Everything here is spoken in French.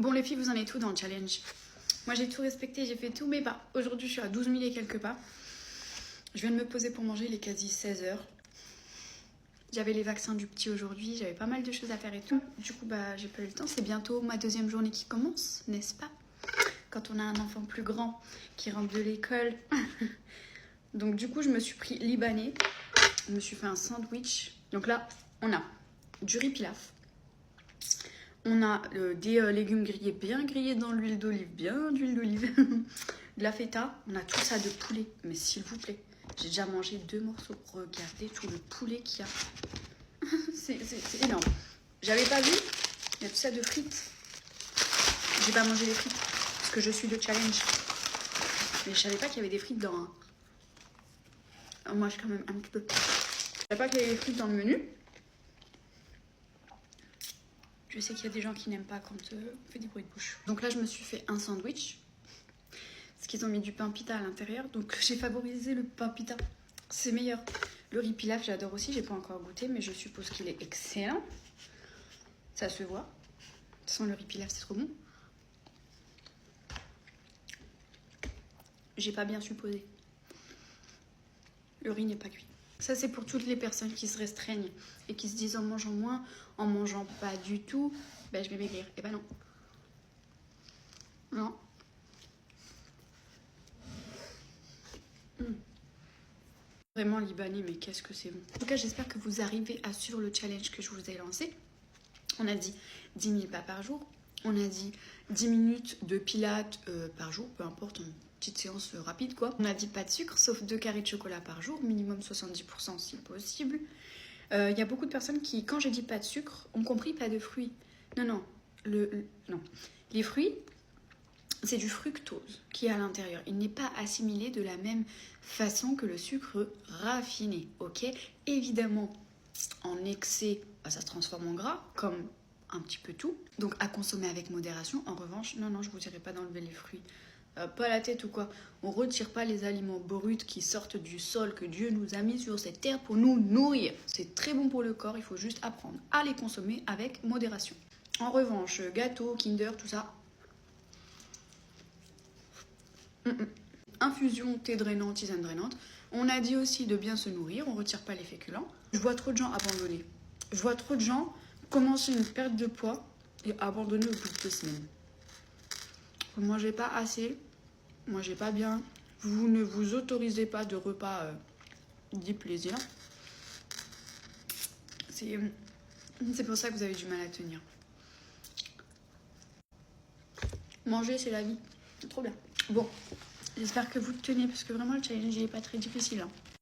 Bon les filles, vous en êtes tout dans le challenge. Moi j'ai tout respecté, j'ai fait tous mes pas. Aujourd'hui je suis à 12 000 et quelques pas. Je viens de me poser pour manger, il est quasi 16 h. J'avais les vaccins du petit aujourd'hui, j'avais pas mal de choses à faire et tout. Du coup bah j'ai pas eu le temps, c'est bientôt ma deuxième journée qui commence, n'est-ce pas? Quand on a un enfant plus grand qui rentre de l'école. Donc du coup je me suis pris libanais. Je me suis fait un sandwich. Donc là on a du riz pilaf. On a des légumes grillés, bien grillés dans l'huile d'olive, bien d'huile d'olive. De la feta, on a tout ça de poulet. Mais s'il vous plaît, j'ai déjà mangé 2 morceaux. Regardez tout le poulet qu'il y a. C'est énorme. J'avais pas vu, il y a tout ça de frites. J'ai pas mangé les frites, parce que je suis de challenge. Mais je savais pas qu'il y avait des frites dans... Moi, je suis quand même un petit peu... Je savais pas qu'il y avait des frites dans le menu. Je sais qu'il y a des gens qui n'aiment pas quand on fait des bruits de bouche. Donc là, je me suis fait un sandwich. Parce qu'ils ont mis du pain pita à l'intérieur. Donc j'ai favorisé le pain pita. C'est meilleur. Le riz pilaf, j'adore aussi. J'ai pas encore goûté, mais je suppose qu'il est excellent. Ça se voit. De toute façon, le riz pilaf, c'est trop bon. J'ai pas bien supposé. Le riz n'est pas cuit. Ça, c'est pour toutes les personnes qui se restreignent et qui se disent en mangeant moins, en mangeant pas du tout, ben, je vais maigrir. Et ben non. Non. Vraiment libanais, mais qu'est-ce que c'est bon. En tout cas, j'espère que vous arrivez à suivre le challenge que je vous ai lancé. On a dit 10 000 pas par jour. On a dit 10 minutes de pilates par jour, peu importe, une petite séance rapide quoi. On a dit pas de sucre, sauf 2 carrés de chocolat par jour, minimum 70% si possible. Il y a beaucoup de personnes qui, quand j'ai dit pas de sucre, ont compris pas de fruits. Non. Non. Les fruits, c'est du fructose qui est à l'intérieur. Il n'est pas assimilé de la même façon que le sucre raffiné, ok? Évidemment, en excès, ça se transforme en gras, comme un petit peu tout. Donc à consommer avec modération. En revanche, non, je vous dirai pas d'enlever les fruits. Pas la tête ou quoi. On retire pas les aliments bruts qui sortent du sol que Dieu nous a mis sur cette terre pour nous nourrir. C'est très bon pour le corps, il faut juste apprendre à les consommer avec modération. En revanche, gâteau, Kinder, tout ça. Infusion, thé drainant, tisane drainante. On a dit aussi de bien se nourrir, on retire pas les féculents. Je vois trop de gens abandonner. Je vois trop de gens commencer une perte de poids et abandonner au bout de 2 semaines. Vous mangez pas assez, mangez pas bien, vous ne vous autorisez pas de repas dits plaisir. C'est pour ça que vous avez du mal à tenir. Manger, c'est la vie. C'est trop bien. Bon, j'espère que vous tenez parce que vraiment le challenge n'est pas très difficile. Hein.